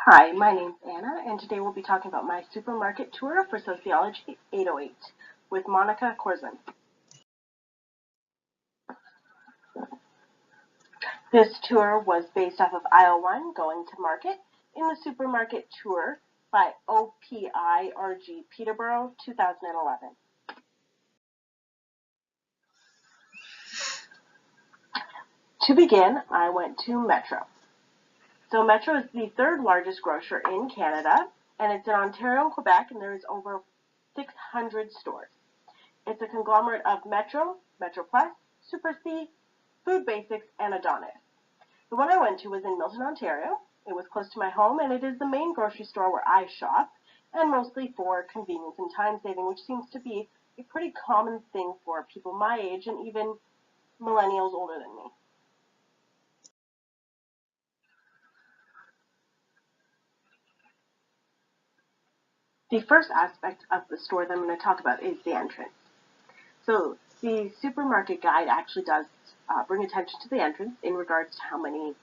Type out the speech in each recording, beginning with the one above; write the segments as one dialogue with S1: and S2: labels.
S1: Hi, my name's Anna, and today we'll be talking about my supermarket tour for Sociology 808 with Monica Corzin. This tour was based off of aisle 1, Going to Market, in the Supermarket Tour by OPIRG Peterborough, 2011. To begin, I went to Metro. So Metro is the third largest grocer in Canada, and it's in Ontario and Quebec, and there's over 600 stores. It's a conglomerate of Metro, Metro Plus, Super C, Food Basics, and Adonis. The one I went to was in Milton, Ontario. It was close to my home, and it is the main grocery store where I shop, and mostly for convenience and time saving, which seems to be a pretty common thing for people my age and even millennials older than me. The first aspect of the store that I'm going to talk about is the entrance. So the supermarket guide actually does bring attention to the entrance in regards to how many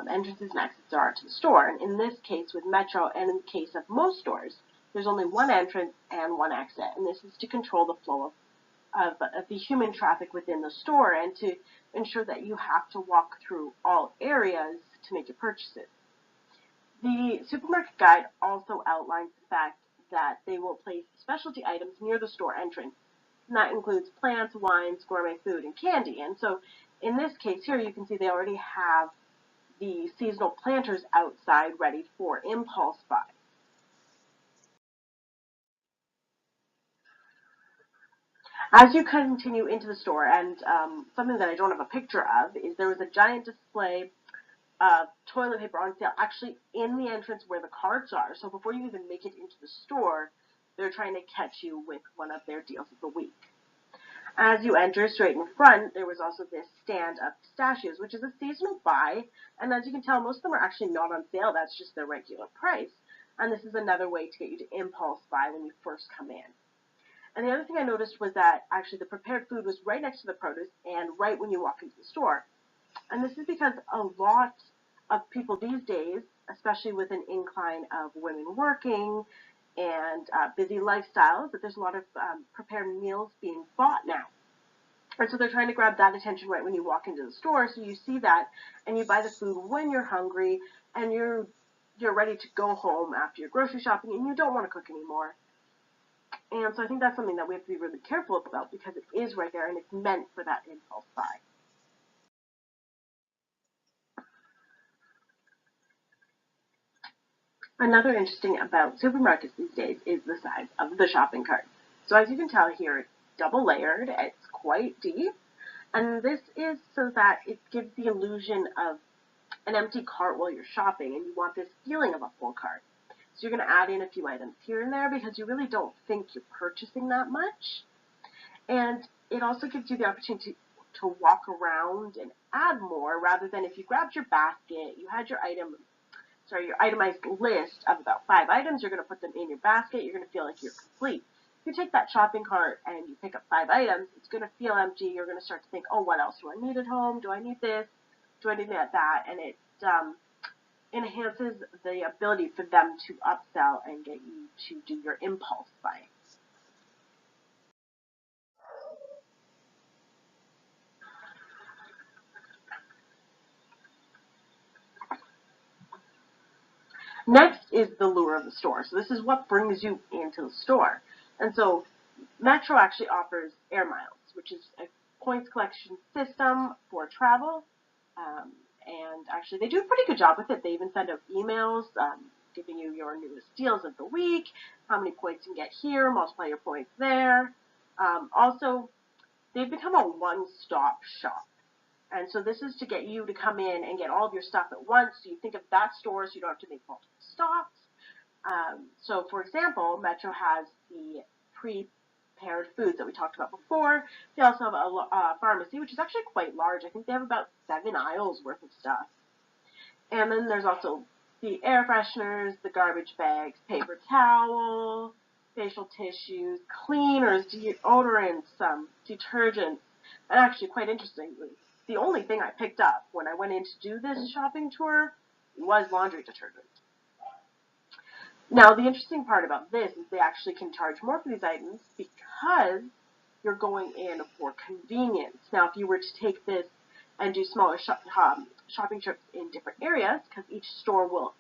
S1: entrances and exits there are to the store. And in this case with Metro and in the case of most stores, there's only one entrance and one exit. And this is to control the flow of the human traffic within the store and to ensure that you have to walk through all areas to make your purchases. The supermarket guide also outlines the fact that they will place specialty items near the store entrance, and that includes plants, wines, gourmet food, and candy. And so in this case here, you can see they already have the seasonal planters outside ready for impulse buy. As you continue into the store, and something that I don't have a picture of, is there was a giant display of toilet paper on sale actually in the entrance where the carts are. So before you even make it into the store, they're trying to catch you with one of their deals of the week. As you enter straight in front, there was also this stand of pistachios, which is a seasonal buy, and as you can tell, most of them are actually not on sale. That's just their regular price, and this is another way to get you to impulse buy when you first come in. And the other thing I noticed was that actually the prepared food was right next to the produce and right when you walk into the store. And this is because a lot of people these days, especially with an incline of women working and busy lifestyles, that there's a lot of prepared meals being bought now. And so they're trying to grab that attention right when you walk into the store. So you see that and you buy the food when you're hungry and you're ready to go home after your grocery shopping and you don't want to cook anymore. And so I think that's something that we have to be really careful about because it is right there and it's meant for that impulse buy. Another interesting about supermarkets these days is the size of the shopping cart. So as you can tell here, it's double layered, it's quite deep, and this is so that it gives the illusion of an empty cart while you're shopping and you want this feeling of a full cart. So you're going to add in a few items here and there because you really don't think you're purchasing that much. And it also gives you the opportunity to walk around and add more rather than if you grabbed your basket, you had your your itemized list of about 5 items, you're going to put them in your basket, you're going to feel like you're complete. If you take that shopping cart and you pick up 5 items, it's going to feel empty. You're going to start to think, oh, what else do I need at home? Do I need this? Do I need that? And it enhances the ability for them to upsell and get you to do your impulse buying. Next is the lure of the store. So this is what brings you into the store. And so Metro actually offers Air Miles, which is a points collection system for travel. And actually, they do a pretty good job with it. They even send out emails giving you your newest deals of the week, how many points you can get here, multiply your points there. Also, they've become a one-stop shop. And so this is to get you to come in and get all of your stuff at once. So you think of that store so you don't have to make multiple stops. So for example, Metro has the prepared foods that we talked about before. They also have a pharmacy, which is actually quite large. I think they have about 7 aisles worth of stuff. And then there's also the air fresheners, the garbage bags, paper towel, facial tissues, cleaners, deodorants, detergents. And actually, quite interestingly, the only thing I picked up when I went in to do this shopping tour was laundry detergent. Now, the interesting part about this is they actually can charge more for these items because you're going in for convenience. Now, if you were to take this and do smaller shopping trips in different areas, because each store will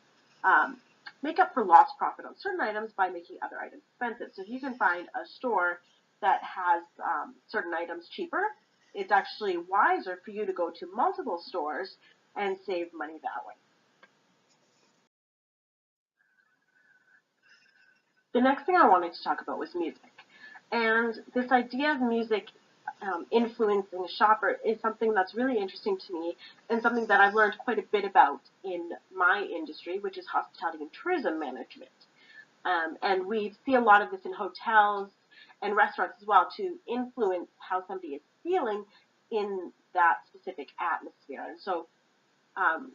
S1: make up for lost profit on certain items by making other items expensive. So if you can find a store that has certain items cheaper, it's actually wiser for you to go to multiple stores and save money that way. The next thing I wanted to talk about was music. And this idea of music influencing a shopper is something that's really interesting to me and something that I've learned quite a bit about in my industry, which is hospitality and tourism management. And we see a lot of this in hotels and restaurants as well to influence how somebody is feeling in that specific atmosphere. And so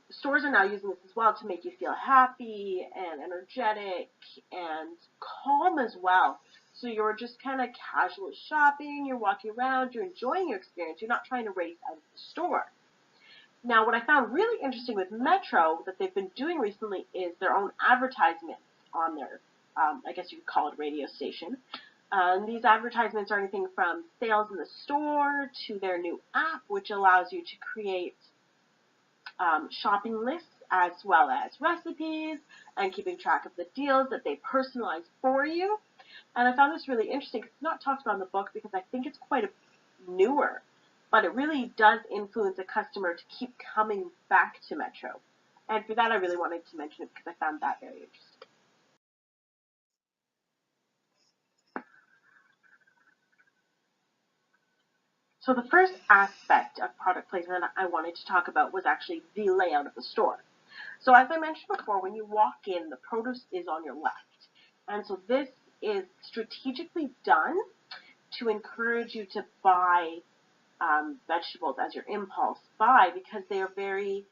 S1: stores are now using this as well to make you feel happy and energetic and calm as well. So you're just kind of casually shopping, you're walking around, you're enjoying your experience, you're not trying to race out of the store. Now, what I found really interesting with Metro that they've been doing recently is their own advertisements on their, I guess you could call it radio station. These advertisements are anything from sales in the store to their new app, which allows you to create shopping lists as well as recipes and keeping track of the deals that they personalize for you. And I found this really interesting because it's not talked about in the book because I think it's quite newer, but it really does influence a customer to keep coming back to Metro. And for that, I really wanted to mention it because I found that very interesting. So the first aspect of product placement I wanted to talk about was actually the layout of the store. So as I mentioned before, when you walk in, the produce is on your left. And so this is strategically done to encourage you to buy vegetables as your impulse buy because they are very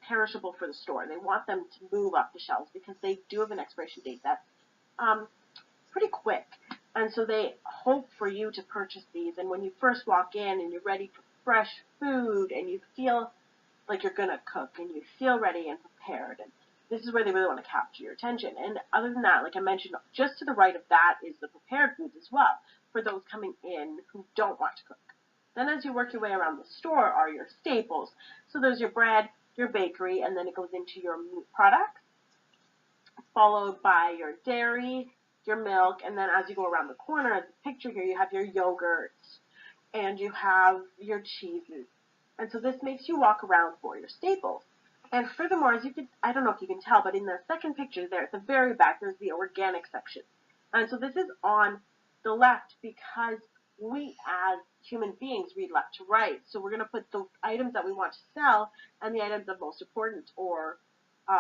S1: perishable for the store. They want them to move up the shelves because they do have an expiration date that's pretty quick. And so they hope for you to purchase these. And when you first walk in and you're ready for fresh food and you feel like you're going to cook and you feel ready and prepared, and this is where they really want to capture your attention. And other than that, like I mentioned, just to the right of that is the prepared foods as well for those coming in who don't want to cook. Then as you work your way around the store are your staples. So there's your bread, your bakery, and then it goes into your meat products, followed by your dairy, your milk, and then as you go around the corner, as the picture here, you have your yogurt and you have your cheeses. And so this makes you walk around for your staples. And furthermore, as you can, I don't know if you can tell, but in the second picture there at the very back, there's the organic section. And so this is on the left because we as human beings read left to right. So we're going to put the items that we want to sell and the items of most important or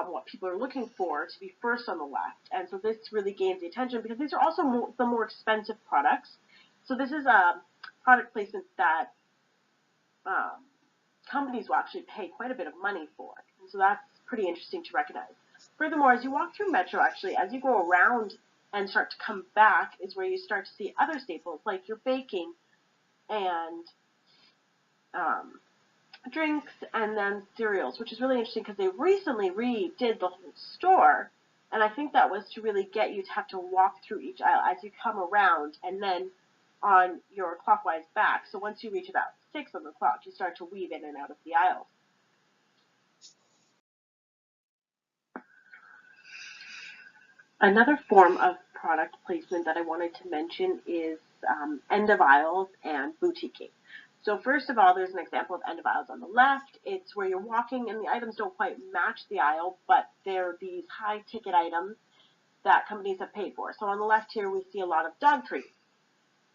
S1: what people are looking for to be first on the left. And so this really gains the attention because these are also the more expensive products. So this is a product placement that companies will actually pay quite a bit of money for. And so that's pretty interesting to recognize. Furthermore, as you walk through Metro, actually, as you go around and start to come back is where you start to see other staples like your baking and drinks and then cereals, which is really interesting because they recently redid the whole store. And I think that was to really get you to have to walk through each aisle as you come around and then on your clockwise back. So once you reach about 6 on the clock, you start to weave in and out of the aisles. Another form of product placement that I wanted to mention is end of aisles and boutiquing. So first of all, there's an example of end of aisles on the left. It's where you're walking and the items don't quite match the aisle, but they're these high ticket items that companies have paid for. So on the left here, we see a lot of dog treats.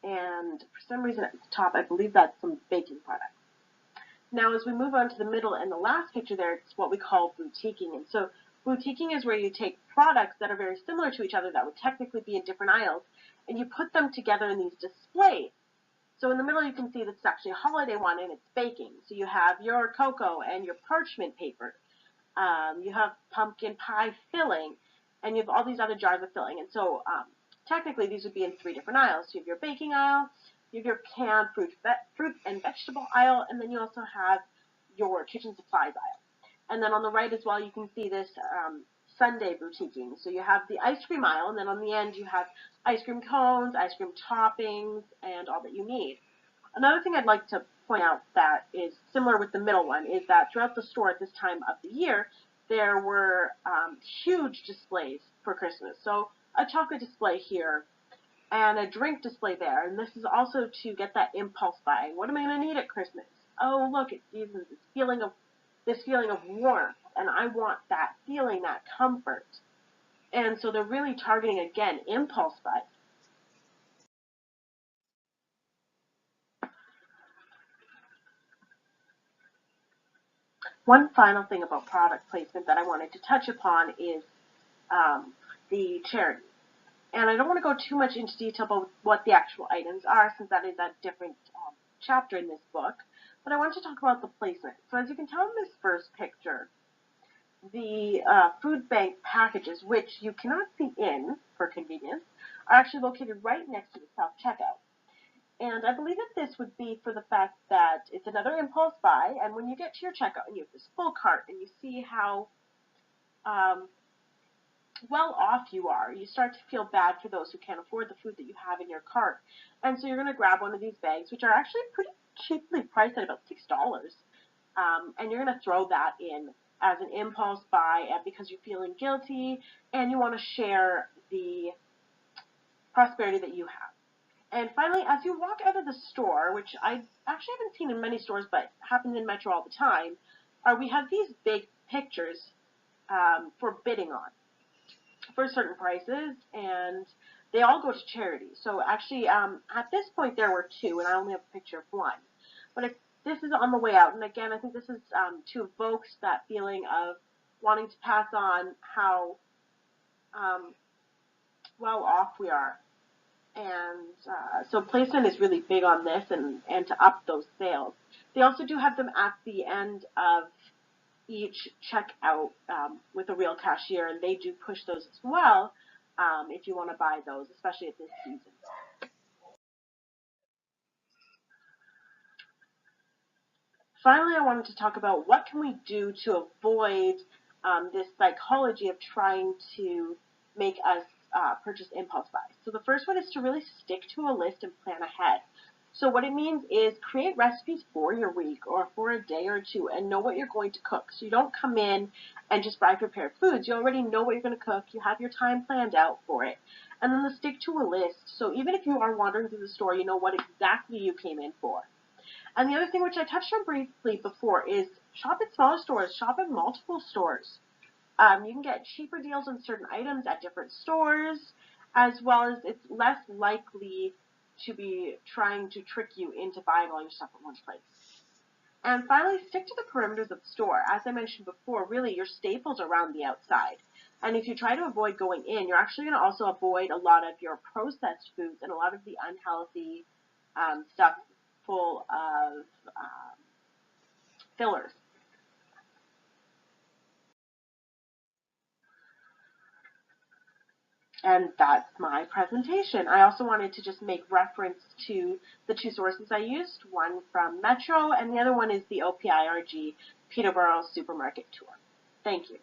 S1: And for some reason at the top, I believe that's some baking products. Now, as we move on to the middle and the last picture there, it's what we call boutiquing. And so boutiquing is where you take products that are very similar to each other that would technically be in different aisles, and you put them together in these displays. So in the middle, you can see that's actually a holiday one, and it's baking. So you have your cocoa and your parchment paper. You have pumpkin pie filling, and you have all these other jars of filling. And so technically, these would be in 3 different aisles. So you have your baking aisle, you have your canned fruit and vegetable aisle, and then you also have your kitchen supplies aisle. And then on the right as well, you can see this Sunday boutiquing. So you have the ice cream aisle, and then on the end you have ice cream cones, ice cream toppings, and all that you need. Another thing I'd like to point out that is similar with the middle one is that throughout the store at this time of the year, there were huge displays for Christmas. So a chocolate display here and a drink display there. And this is also to get that impulse buying. What am I going to need at Christmas? Oh, look, it's this feeling of warmth, and I want that feeling, that comfort. And so they're really targeting, again, impulse buy. One final thing about product placement that I wanted to touch upon is the charity. And I don't want to go too much into detail about what the actual items are, since that is a different chapter in this book. But I want to talk about the placement. So as you can tell in this first picture, the food bank packages, which you cannot see in for convenience, are actually located right next to the self-checkout. And I believe that this would be for the fact that it's another impulse buy, and when you get to your checkout and you have this full cart and you see how well off you are, you start to feel bad for those who can't afford the food that you have in your cart. And so you're going to grab one of these bags, which are actually pretty cheaply priced at about $6. And you're going to throw that in as an impulse buy because you're feeling guilty and you want to share the prosperity that you have. And finally, as you walk out of the store, which I actually haven't seen in many stores but happens in Metro all the time, we have these big pictures for bidding on for certain prices, and they all go to charity. So actually, at this point there were two, and I only have a picture of one. But if this is on the way out, and again, I think this is to evoke that feeling of wanting to pass on how well off we are. And so placement is really big on this and to up those sales. They also do have them at the end of each checkout with a real cashier, and they do push those as well if you want to buy those, especially at this season. Finally, I wanted to talk about what can we do to avoid this psychology of trying to make us purchase impulse buys. So the first one is to really stick to a list and plan ahead. So what it means is create recipes for your week or for a day or two and know what you're going to cook. So you don't come in and just buy prepared foods. You already know what you're going to cook. You have your time planned out for it. And then stick to a list. So even if you are wandering through the store, you know what exactly you came in for. And the other thing, which I touched on briefly before, is shop at smaller stores. Shop at multiple stores. You can get cheaper deals on certain items at different stores, as well as it's less likely to be trying to trick you into buying all your stuff at one place. And finally, stick to the perimeters of the store. As I mentioned before, really your staples around the outside. And if you try to avoid going in, you're actually going to also avoid a lot of your processed foods and a lot of the unhealthy stuff full of fillers. And that's my presentation. I also wanted to just make reference to the two sources I used, one from Metro and the other one is the OPIRG Peterborough Supermarket Tour. Thank you.